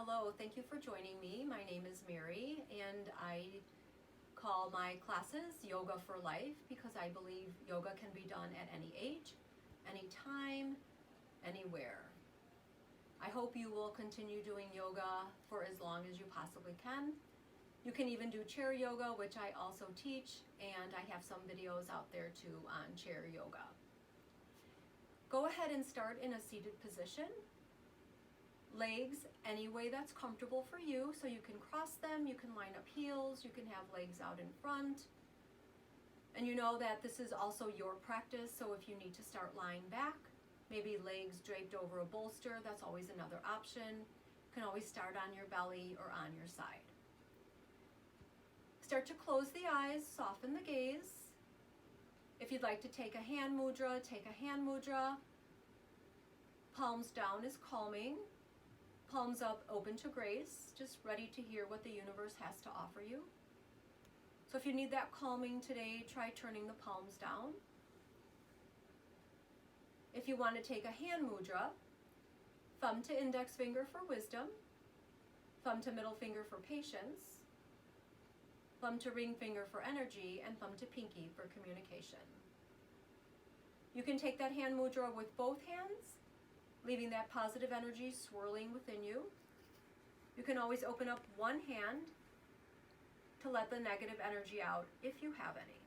Hello, thank you for joining me. My name is Mary, and I call my classes Yoga for Life because I believe yoga can be done at any age, any time, anywhere. I hope you will continue doing yoga for as long as you possibly can. You can even do chair yoga, which I also teach, and I have some videos out there too on chair yoga. Go ahead and start in a seated position. Legs any way that's comfortable for you, so you can cross them, you can line up heels, you can have legs out in front. And you know that this is also your practice, so if you need to start lying back, maybe legs draped over a bolster, that's always another option. You can always start on your belly or on your side. Start to close the eyes, soften the gaze. If you'd like to take a hand mudra, take a hand mudra. Palms down is calming. Palms up, open to grace, just ready to hear what the universe has to offer you. So if you need that calming today, try turning the palms down. If you want to take a hand mudra, thumb to index finger for wisdom, thumb to middle finger for patience, thumb to ring finger for energy, and thumb to pinky for communication. You can take that hand mudra with both hands, leaving that positive energy swirling within you. You can always open up one hand to let the negative energy out if you have any.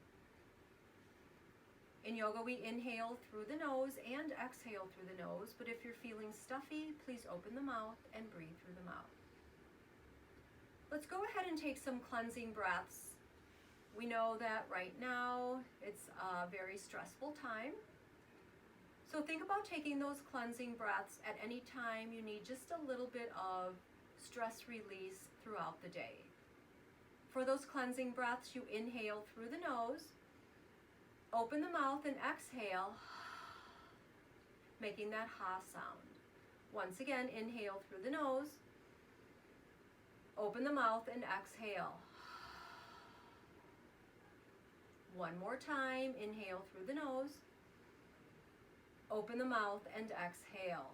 In yoga, we inhale through the nose and exhale through the nose, but if you're feeling stuffy, please open the mouth and breathe through the mouth. Let's go ahead and take some cleansing breaths. We know that right now it's a very stressful time. So think about taking those cleansing breaths at any time you need just a little bit of stress release throughout the day. For those cleansing breaths, you inhale through the nose, open the mouth and exhale, making that ha sound. Once again, inhale through the nose, open the mouth and exhale. One more time, inhale through the nose, open the mouth and exhale.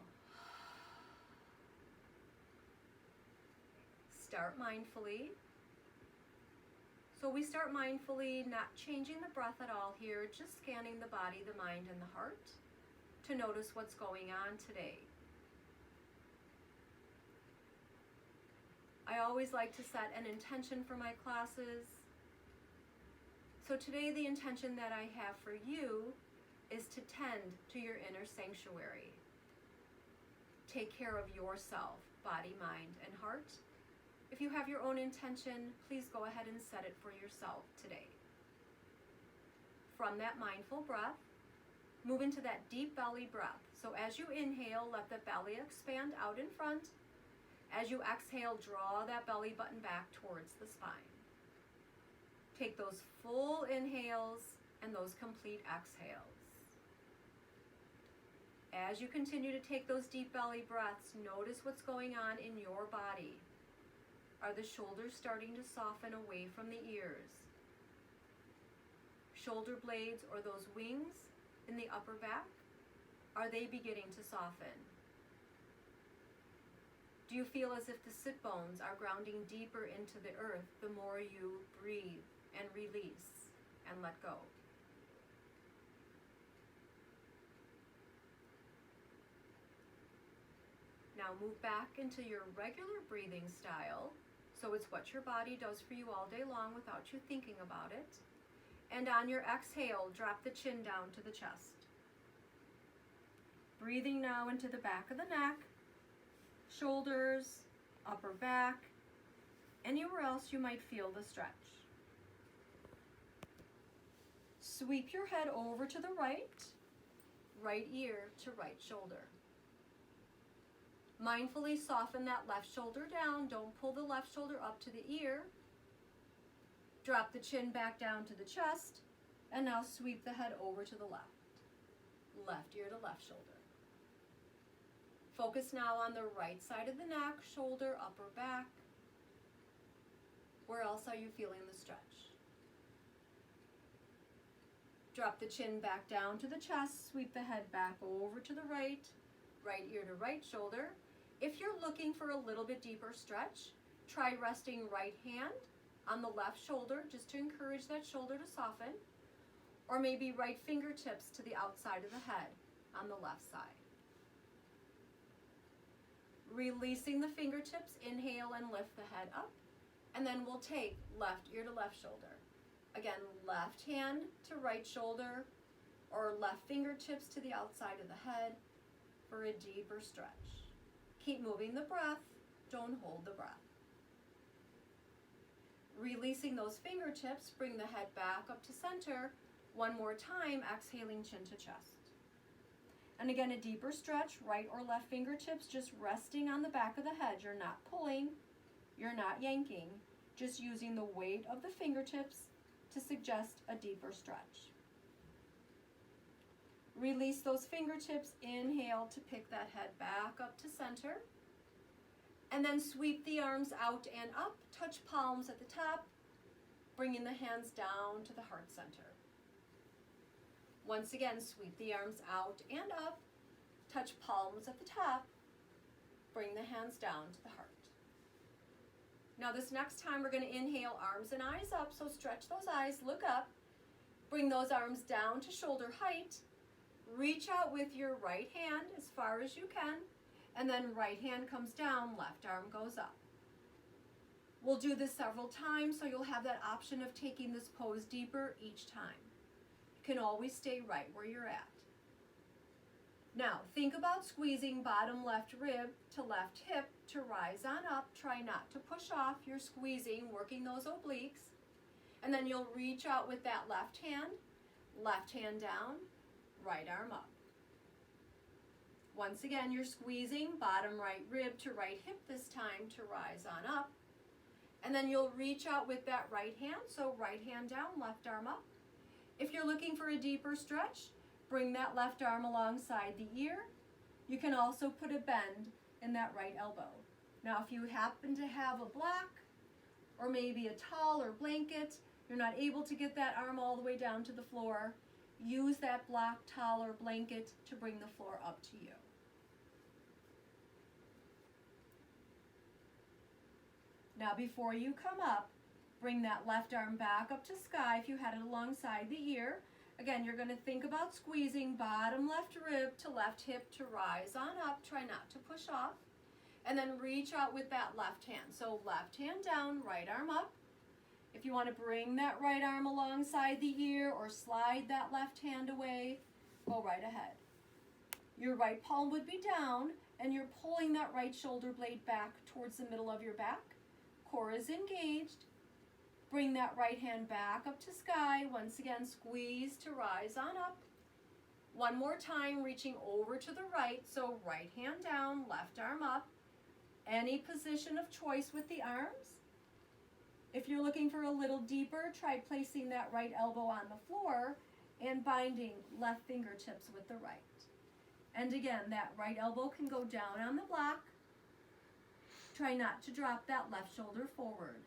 Start mindfully. So we start mindfully, not changing the breath at all here, just scanning the body, the mind, and the heart to notice what's going on today. I always like to set an intention for my classes. So today the intention that I have for you is to tend to your inner sanctuary. Take care of yourself, body, mind, and heart. If you have your own intention, please go ahead and set it for yourself today. From that mindful breath, move into that deep belly breath. So as you inhale, let the belly expand out in front. As you exhale, draw that belly button back towards the spine. Take those full inhales and those complete exhales. As you continue to take those deep belly breaths, notice what's going on in your body. Are the shoulders starting to soften away from the ears? Shoulder blades or those wings in the upper back, are they beginning to soften? Do you feel as if the sit bones are grounding deeper into the earth the more you breathe and release and let go? Now move back into your regular breathing style, so it's what your body does for you all day long without you thinking about it. And on your exhale, drop the chin down to the chest. Breathing now into the back of the neck, shoulders, upper back, anywhere else you might feel the stretch. Sweep your head over to the right ear to right shoulder. Mindfully soften that left shoulder down. Don't pull the left shoulder up to the ear. Drop the chin back down to the chest. And now sweep the head over to the left. Left ear to left shoulder. Focus now on the right side of the neck, shoulder, upper back. Where else are you feeling the stretch? Drop the chin back down to the chest. Sweep the head back over to the right ear to right shoulder. If you're looking for a little bit deeper stretch, try resting right hand on the left shoulder just to encourage that shoulder to soften, or maybe right fingertips to the outside of the head on the left side. Releasing the fingertips, inhale and lift the head up, and then we'll take left ear to left shoulder. Again, left hand to right shoulder, or left fingertips to the outside of the head for a deeper stretch. Keep moving the breath, don't hold the breath. Releasing those fingertips, bring the head back up to center. One more time, exhaling chin to chest. And again, a deeper stretch, right or left fingertips just resting on the back of the head. You're not pulling, you're not yanking, just using the weight of the fingertips to suggest a deeper stretch. Release those fingertips, inhale to pick that head back up to center. And then sweep the arms out and up, touch palms at the top, bringing the hands down to the heart center. Once again, sweep the arms out and up, touch palms at the top, bring the hands down to the heart. Now this next time we're going to inhale, arms and eyes up, so stretch those eyes, look up, bring those arms down to shoulder height, reach out with your right hand as far as you can, and then right hand comes down, left arm goes up. We'll do this several times, so you'll have that option of taking this pose deeper each time. You can always stay right where you're at. Now, think about squeezing bottom left rib to left hip to rise on up. Try not to push off. You're squeezing, working those obliques. And then you'll reach out with that left hand down, right arm up. Once again, you're squeezing bottom right rib to right hip this time to rise on up. And then you'll reach out with that right hand, so right hand down, left arm up. If you're looking for a deeper stretch, bring that left arm alongside the ear. You can also put a bend in that right elbow. Now, if you happen to have a block or maybe a towel or blanket, you're not able to get that arm all the way down to the floor, use that block, towel, or blanket to bring the floor up to you. Now, before you come up, bring that left arm back up to sky if you had it alongside the ear. Again, you're going to think about squeezing bottom left rib to left hip to rise on up. Try not to push off. And then reach out with that left hand. So left hand down, right arm up. If you want to bring that right arm alongside the ear or slide that left hand away, go right ahead. Your right palm would be down, and you're pulling that right shoulder blade back towards the middle of your back. Core is engaged. Bring that right hand back up to sky. Once again, squeeze to rise on up. One more time, reaching over to the right. So right hand down, left arm up. Any position of choice with the arms. If you're looking for a little deeper, try placing that right elbow on the floor and binding left fingertips with the right. And again, that right elbow can go down on the block. Try not to drop that left shoulder forward.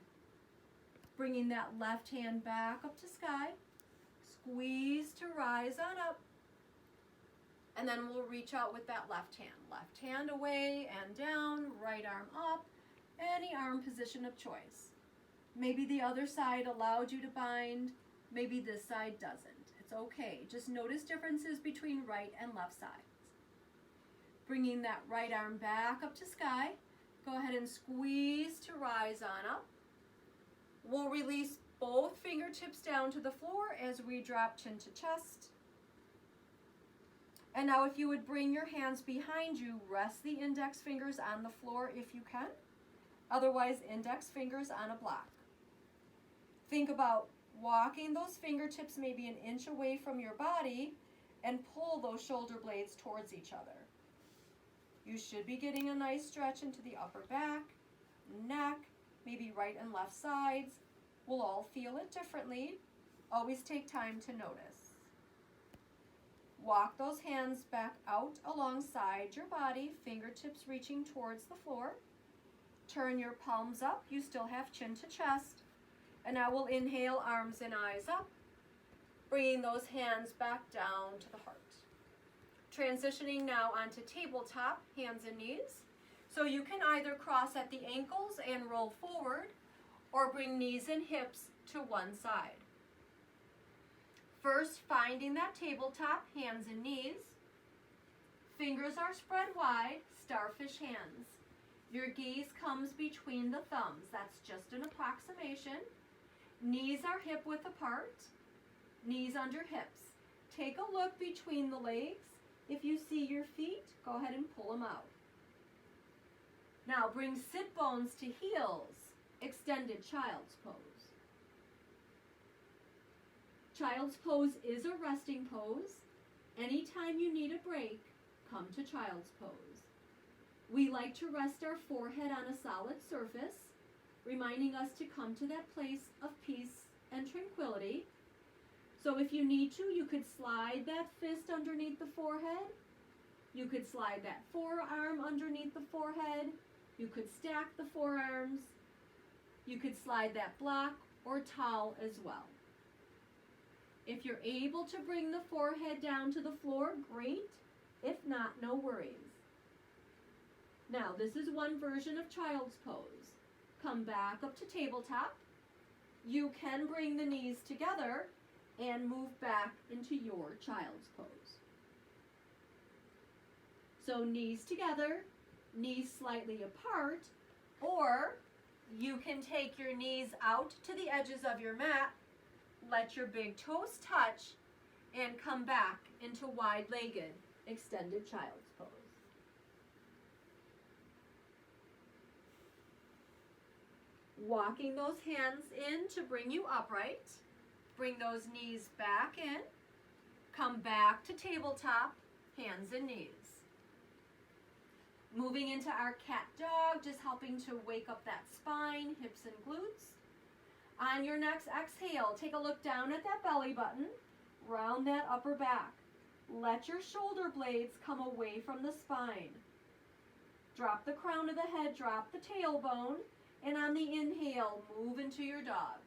Bringing that left hand back up to sky. Squeeze to rise on up. And then we'll reach out with that left hand. Left hand away and down, right arm up. Any arm position of choice. Maybe the other side allowed you to bind, maybe this side doesn't. It's okay. Just notice differences between right and left sides. Bringing that right arm back up to sky. Go ahead and squeeze to rise on up. We'll release both fingertips down to the floor as we drop chin to chest. And now if you would bring your hands behind you, rest the index fingers on the floor if you can. Otherwise, index fingers on a block. Think about walking those fingertips maybe an inch away from your body and pull those shoulder blades towards each other. You should be getting a nice stretch into the upper back, neck, maybe right and left sides. We'll all feel it differently. Always take time to notice. Walk those hands back out alongside your body, fingertips reaching towards the floor. Turn your palms up. You still have chin to chest. And now we'll inhale, arms and eyes up, bringing those hands back down to the heart. Transitioning now onto tabletop, hands and knees. So you can either cross at the ankles and roll forward, or bring knees and hips to one side. First, finding that tabletop, hands and knees. Fingers are spread wide, starfish hands. Your gaze comes between the thumbs. That's just an approximation. Knees are hip width apart, knees under hips. Take a look between the legs. If you see your feet, go ahead and pull them out. Now bring sit bones to heels, extended child's pose. Child's pose is a resting pose. Anytime you need a break, come to child's pose. We like to rest our forehead on a solid surface, reminding us to come to that place of peace and tranquility. So if you need to, you could slide that fist underneath the forehead. You could slide that forearm underneath the forehead. You could stack the forearms. You could slide that block or towel as well. If you're able to bring the forehead down to the floor, great. If not, no worries. Now, this is one version of child's pose. Come back up to tabletop. You can bring the knees together and move back into your child's pose. So knees together, knees slightly apart, or you can take your knees out to the edges of your mat, let your big toes touch, and come back into wide-legged extended child's pose. Walking those hands in to bring you upright. Bring those knees back in. Come back to tabletop, hands and knees. Moving into our cat dog, just helping to wake up that spine, hips and glutes. On your next exhale, take a look down at that belly button, round that upper back. Let your shoulder blades come away from the spine. Drop the crown of the head, drop the tailbone, and on the inhale, move into your dog.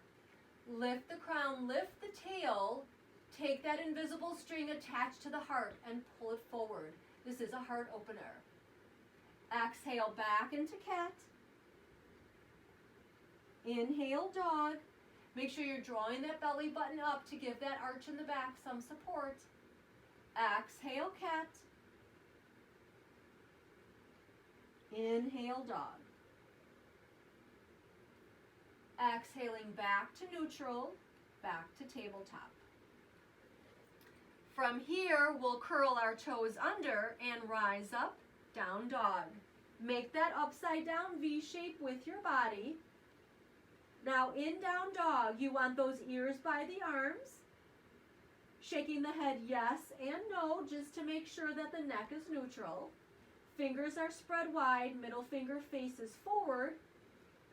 Lift the crown, lift the tail, take that invisible string attached to the heart and pull it forward. This is a heart opener. Exhale back into cat. Inhale dog. Make sure you're drawing that belly button up to give that arch in the back some support. Exhale cat. Inhale dog. Exhaling back to neutral, back to tabletop. From here, we'll curl our toes under and rise up, down dog. Make that upside down V shape with your body. Now in down dog, you want those ears by the arms. Shaking the head yes and no, just to make sure that the neck is neutral. Fingers are spread wide, middle finger faces forward.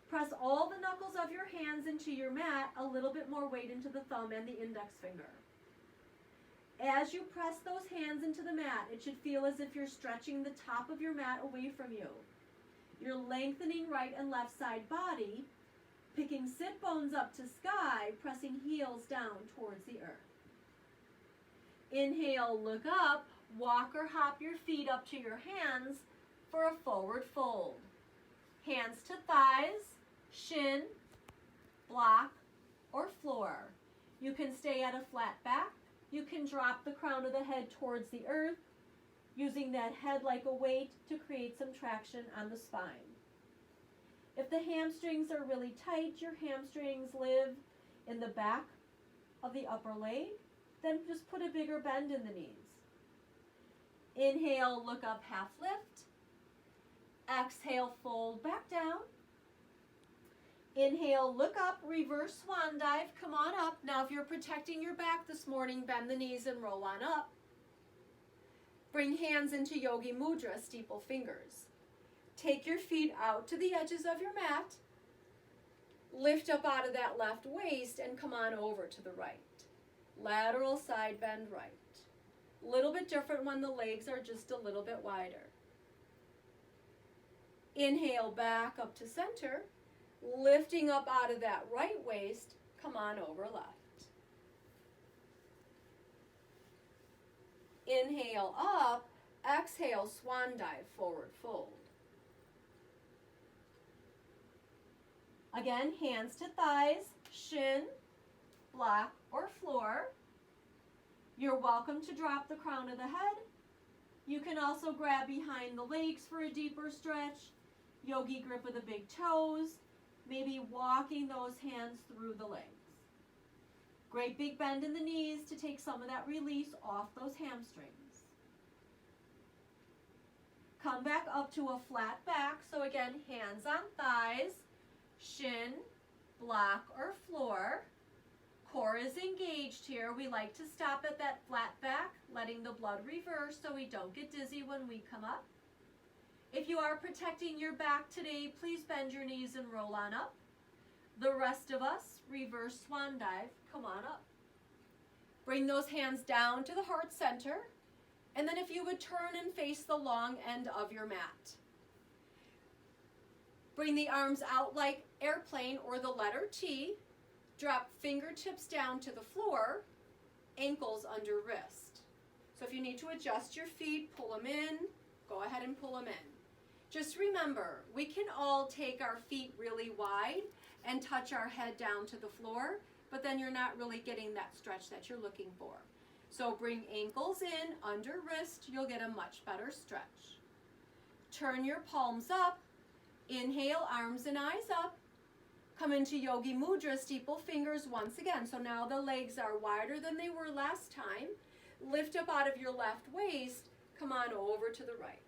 Press all the knuckles of your hands into your mat, a little bit more weight into the thumb and the index finger. As you press those hands into the mat, it should feel as if you're stretching the top of your mat away from you. You're lengthening right and left side body, picking sit bones up to sky, pressing heels down towards the earth. Inhale, look up, walk or hop your feet up to your hands for a forward fold. Hands to thighs, shin, block, or floor. You can stay at a flat back. You can drop the crown of the head towards the earth, using that head like a weight to create some traction on the spine. If the hamstrings are really tight, your hamstrings live in the back of the upper leg, then just put a bigger bend in the knees. Inhale, look up, half lift. Exhale, fold back down. Inhale, look up, reverse swan dive, come on up. Now if you're protecting your back this morning, bend the knees and roll on up. Bring hands into Yogi Mudra, steeple fingers. Take your feet out to the edges of your mat. Lift up out of that left waist and come on over to the right. Lateral side bend right. A little bit different when the legs are just a little bit wider. Inhale back up to center. Lifting up out of that right waist, come on over left. Inhale up, exhale, swan dive, forward fold. Again, hands to thighs, shin, block, or floor. You're welcome to drop the crown of the head. You can also grab behind the legs for a deeper stretch, yogi grip of the big toes, maybe walking those hands through the legs. Great big bend in the knees to take some of that release off those hamstrings. Come back up to a flat back. So again, hands on thighs, shin, block, or floor. Core is engaged here. We like to stop at that flat back, letting the blood reverse so we don't get dizzy when we come up. If you are protecting your back today, please bend your knees and roll on up. The rest of us, reverse swan dive, come on up. Bring those hands down to the heart center. And then if you would turn and face the long end of your mat. Bring the arms out like airplane or the letter T. Drop fingertips down to the floor, ankles under wrist. So if you need to adjust your feet, pull them in, go ahead and pull them in. Just remember, we can all take our feet really wide and touch our head down to the floor, but then you're not really getting that stretch that you're looking for. So bring ankles in, under wrist, you'll get a much better stretch. Turn your palms up, inhale, arms and eyes up. Come into Yogi Mudra, steeple fingers once again. So now the legs are wider than they were last time. Lift up out of your left waist, come on over to the right.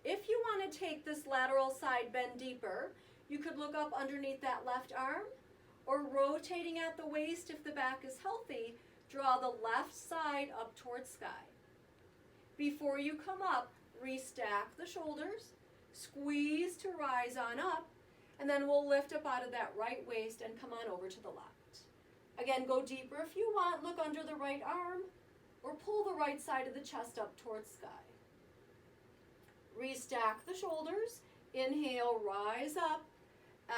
If you want to take this lateral side bend deeper, you could look up underneath that left arm, or rotating at the waist if the back is healthy, draw the left side up towards sky. Before you come up, restack the shoulders, squeeze to rise on up, and then we'll lift up out of that right waist and come on over to the left. Again, go deeper if you want, look under the right arm, or pull the right side of the chest up towards sky. Restack the shoulders, inhale, rise up,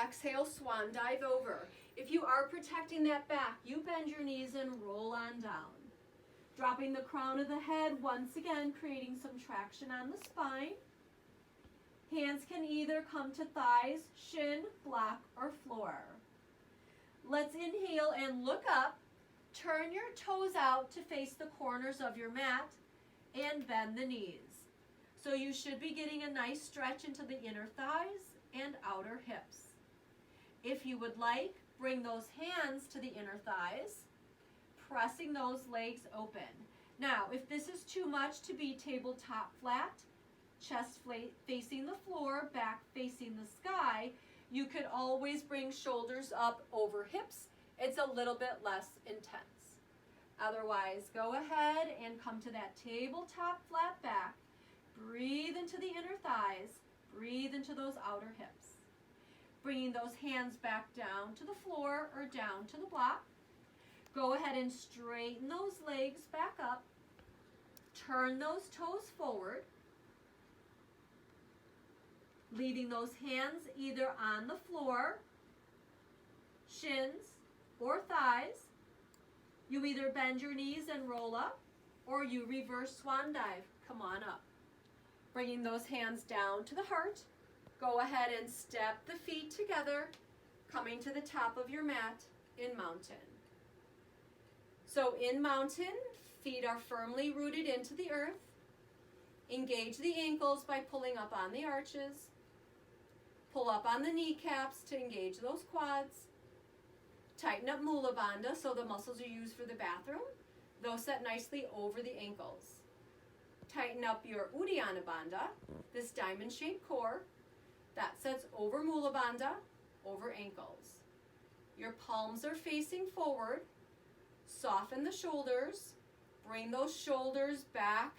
exhale, swan dive over. If you are protecting that back, you bend your knees and roll on down. Dropping the crown of the head, once again, creating some traction on the spine. Hands can either come to thighs, shin, block, or floor. Let's inhale and look up. Turn your toes out to face the corners of your mat and bend the knees. So you should be getting a nice stretch into the inner thighs and outer hips. If you would like, bring those hands to the inner thighs, pressing those legs open. Now, if this is too much to be tabletop flat, chest facing the floor, back facing the sky, you could always bring shoulders up over hips. It's a little bit less intense. Otherwise, go ahead and come to that tabletop flat back. Breathe into the inner thighs. Breathe into those outer hips. Bringing those hands back down to the floor or down to the block. Go ahead and straighten those legs back up. Turn those toes forward. Leaving those hands either on the floor, shins, or thighs. You either bend your knees and roll up, or you reverse swan dive. Come on up. Bringing those hands down to the heart. Go ahead and step the feet together, coming to the top of your mat in mountain. So in mountain, feet are firmly rooted into the earth. Engage the ankles by pulling up on the arches. Pull up on the kneecaps to engage those quads. Tighten up Mula Bandha, so the muscles you use for the bathroom, those set nicely over the ankles. Tighten up your Uddiyana Bandha, this diamond-shaped core, that sets over Mula Bandha, over ankles. Your palms are facing forward. Soften the shoulders. Bring those shoulders back,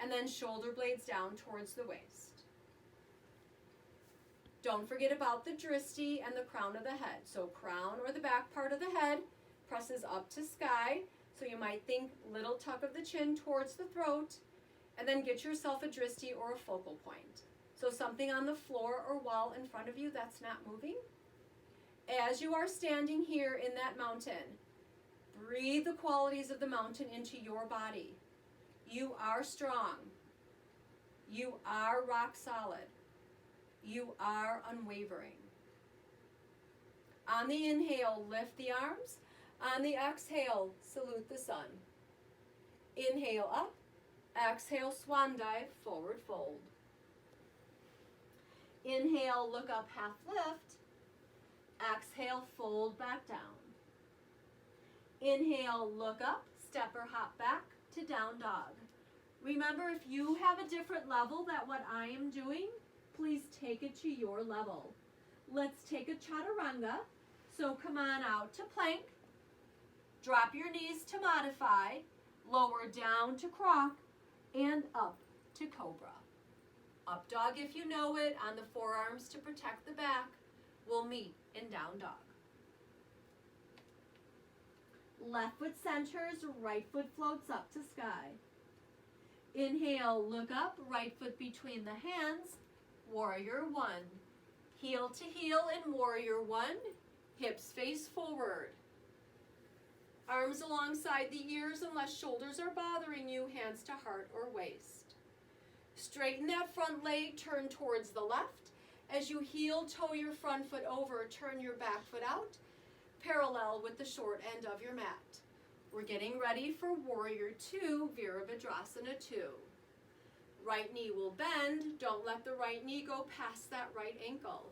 and then shoulder blades down towards the waist. Don't forget about the drishti and the crown of the head. So crown, or the back part of the head, presses up to sky. So you might think little tuck of the chin towards the throat, and then get yourself a drishti or a focal point. So something on the floor or wall in front of you that's not moving. As you are standing here in that mountain, breathe the qualities of the mountain into your body. You are strong. You are rock solid. You are unwavering. On the inhale, lift the arms. On the exhale, salute the sun. Inhale up. Exhale, swan dive, forward fold. Inhale, look up, half lift. Exhale, fold back down. Inhale, look up, step or hop back to down dog. Remember, if you have a different level than what I am doing, please take it to your level. Let's take a chaturanga. So come on out to plank. Drop your knees to modify. Lower down to croc and up to cobra. Up dog if you know it, on the forearms to protect the back. We'll meet in down dog. Left foot centers, right foot floats up to sky. Inhale, look up, right foot between the hands, warrior one. Heel to heel in warrior one, hips face forward. Arms alongside the ears unless shoulders are bothering you, hands to heart or waist. Straighten that front leg, turn towards the left. As you heel toe your front foot over, turn your back foot out, parallel with the short end of your mat. We're getting ready for warrior two, Virabhadrasana 2. Right knee will bend. Don't let the right knee go past that right ankle.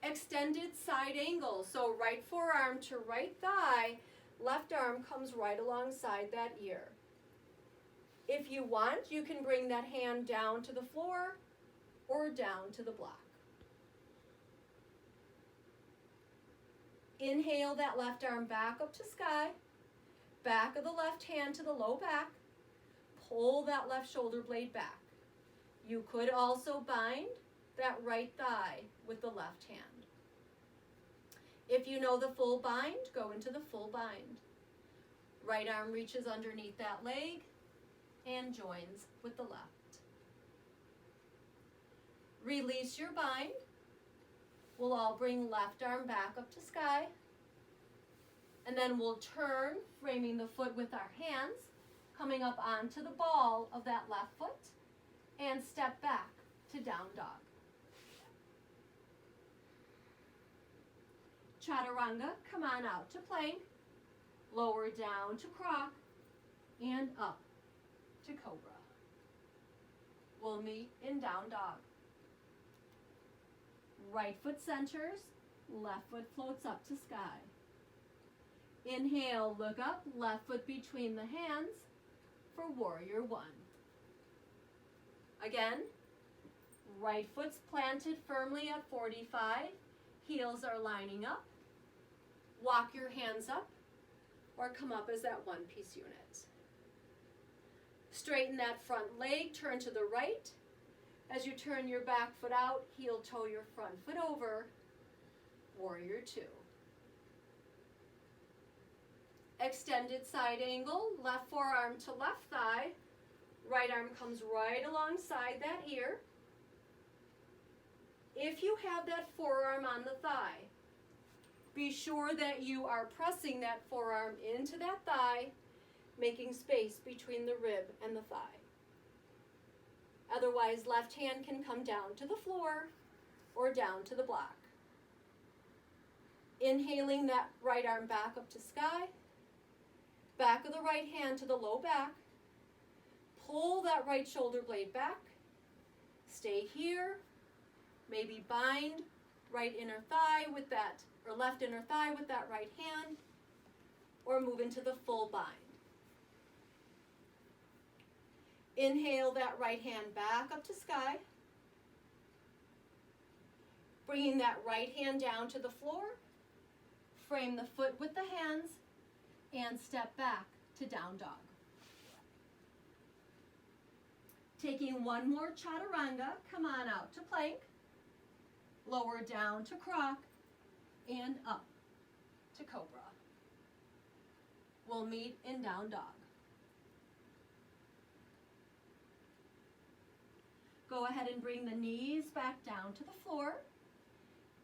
Extended side angle, so right forearm to right thigh, left arm comes right alongside that ear. If you want, you can bring that hand down to the floor or down to the block. Inhale that left arm back up to sky. Back of the left hand to the low back. Pull that left shoulder blade back. You could also bind that right thigh with the left hand. If you know the full bind, go into the full bind. Right arm reaches underneath that leg and joins with the left. Release your bind. We'll all bring left arm back up to sky. And then we'll turn, framing the foot with our hands, coming up onto the ball of that left foot, and step back to down dog. Chaturanga, come on out to plank, lower down to croc, and up to cobra. We'll meet in down dog. Right foot centers, left foot floats up to sky. Inhale, look up, left foot between the hands for warrior one. Again, right foot's planted firmly at 45, heels are lining up. Walk your hands up or come up as that one-piece unit. Straighten that front leg, turn to the right. As you turn your back foot out, heel toe your front foot over, warrior two. Extended side angle, left forearm to left thigh, right arm comes right alongside that ear. If you have that forearm on the thigh, be sure that you are pressing that forearm into that thigh, making space between the rib and the thigh. Otherwise, left hand can come down to the floor or down to the block. Inhaling that right arm back up to sky. Back of the right hand to the low back. Pull that right shoulder blade back. Stay here. Maybe bind right inner thigh with that, or left inner thigh with that right hand, or move into the full bind. Inhale that right hand back up to sky. Bringing that right hand down to the floor. Frame the foot with the hands and step back to down dog. Taking one more chaturanga, come on out to plank. Lower down to croc and up to cobra. We'll meet in down dog. Go ahead and bring the knees back down to the floor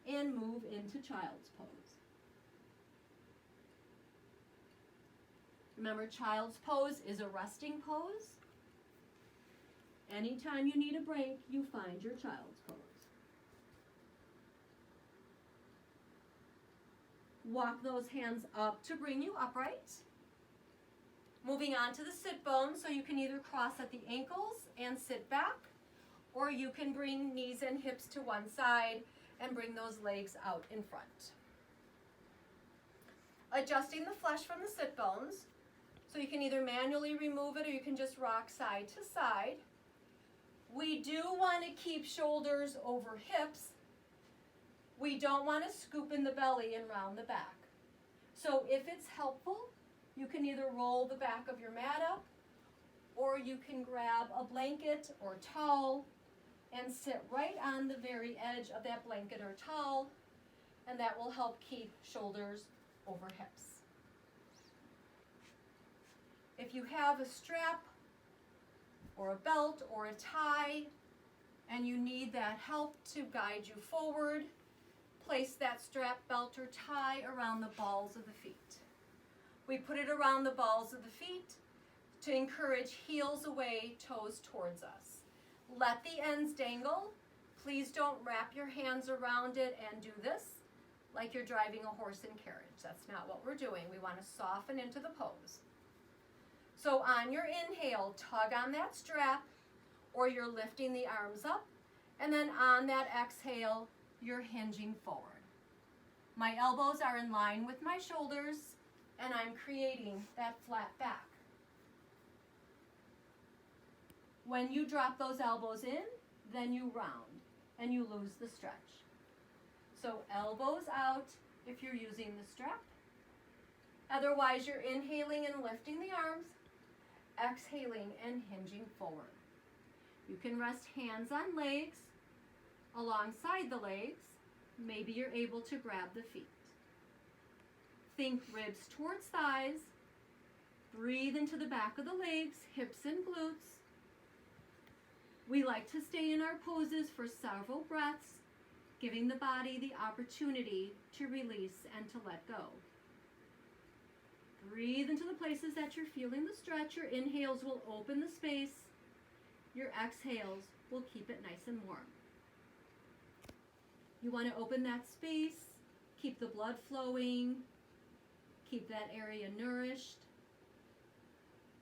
and move into child's pose. Remember, child's pose is a resting pose. Anytime you need a break, you find your child's pose. Walk those hands up to bring you upright. Moving on to the sit bones, so you can either cross at the ankles and sit back, or you can bring knees and hips to one side and bring those legs out in front. Adjusting the flesh from the sit bones, so you can either manually remove it or you can just rock side to side. We do want to keep shoulders over hips. We don't want to scoop in the belly and round the back. So if it's helpful, you can either roll the back of your mat up, or you can grab a blanket or towel and sit right on the very edge of that blanket or towel, and that will help keep shoulders over hips. If you have a strap or a belt or a tie and you need that help to guide you forward, place that strap, belt, or tie around the balls of the feet. We put it around the balls of the feet to encourage heels away, toes towards us. Let the ends dangle. Please don't wrap your hands around it and do this like you're driving a horse and carriage. That's not what we're doing. We want to soften into the pose. So on your inhale, tug on that strap, or you're lifting the arms up, and then on that exhale, you're hinging forward. My elbows are in line with my shoulders, and I'm creating that flat back. When you drop those elbows in, then you round, and you lose the stretch. So elbows out if you're using the strap. Otherwise, you're inhaling and lifting the arms, exhaling and hinging forward. You can rest hands on legs, alongside the legs. Maybe you're able to grab the feet. Think ribs towards thighs. Breathe into the back of the legs, hips and glutes. We like to stay in our poses for several breaths, giving the body the opportunity to release and to let go. Breathe into the places that you're feeling the stretch. Your inhales will open the space. Your exhales will keep it nice and warm. You want to open that space, keep the blood flowing, keep that area nourished,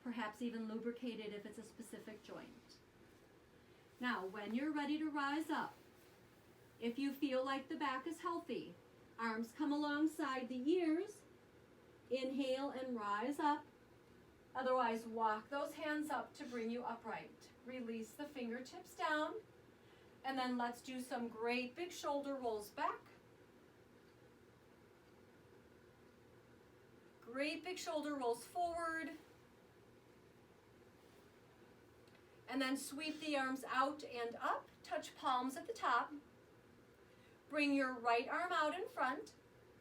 perhaps even lubricated if it's a specific joint. Now, when you're ready to rise up, if you feel like the back is healthy, arms come alongside the ears, inhale and rise up. Otherwise, walk those hands up to bring you upright. Release the fingertips down, and then let's do some great big shoulder rolls back. Great big shoulder rolls forward. And then sweep the arms out and up, touch palms at the top. Bring your right arm out in front.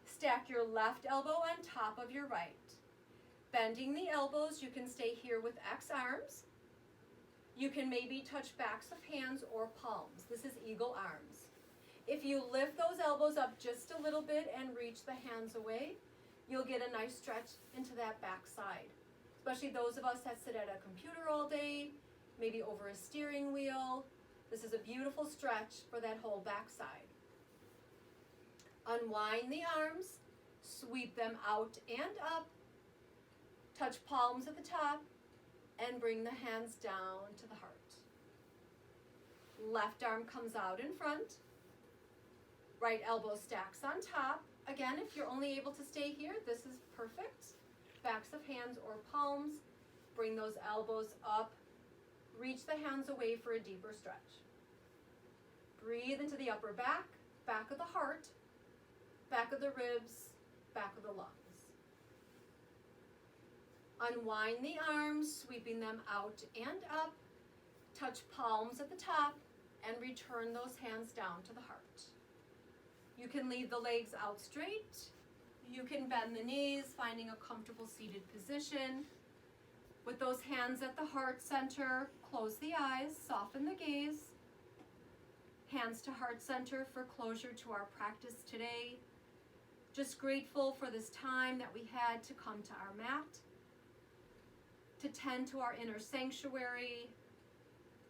Stack your left elbow on top of your right. Bending the elbows, you can stay here with X arms. You can maybe touch backs of hands or palms. This is eagle arms. If you lift those elbows up just a little bit and reach the hands away, you'll get a nice stretch into that back side. Especially those of us that sit at a computer all day, maybe over a steering wheel. This is a beautiful stretch for that whole back side. Unwind the arms, sweep them out and up, touch palms at the top, and bring the hands down to the heart. Left arm comes out in front, right elbow stacks on top. Again, if you're only able to stay here, this is perfect. Backs of hands or palms, bring those elbows up, reach the hands away for a deeper stretch. Breathe into the upper back, back of the heart, back of the ribs, back of the lungs. Unwind the arms, sweeping them out and up. Touch palms at the top and return those hands down to the heart. You can leave the legs out straight. You can bend the knees, finding a comfortable seated position. With those hands at the heart center, close the eyes, soften the gaze. Hands to heart center for closure to our practice today. Just grateful for this time that we had to come to our mat, to tend to our inner sanctuary,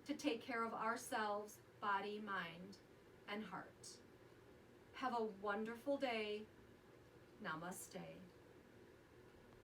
to take care of ourselves, body, mind, and heart. Have a wonderful day. Namaste.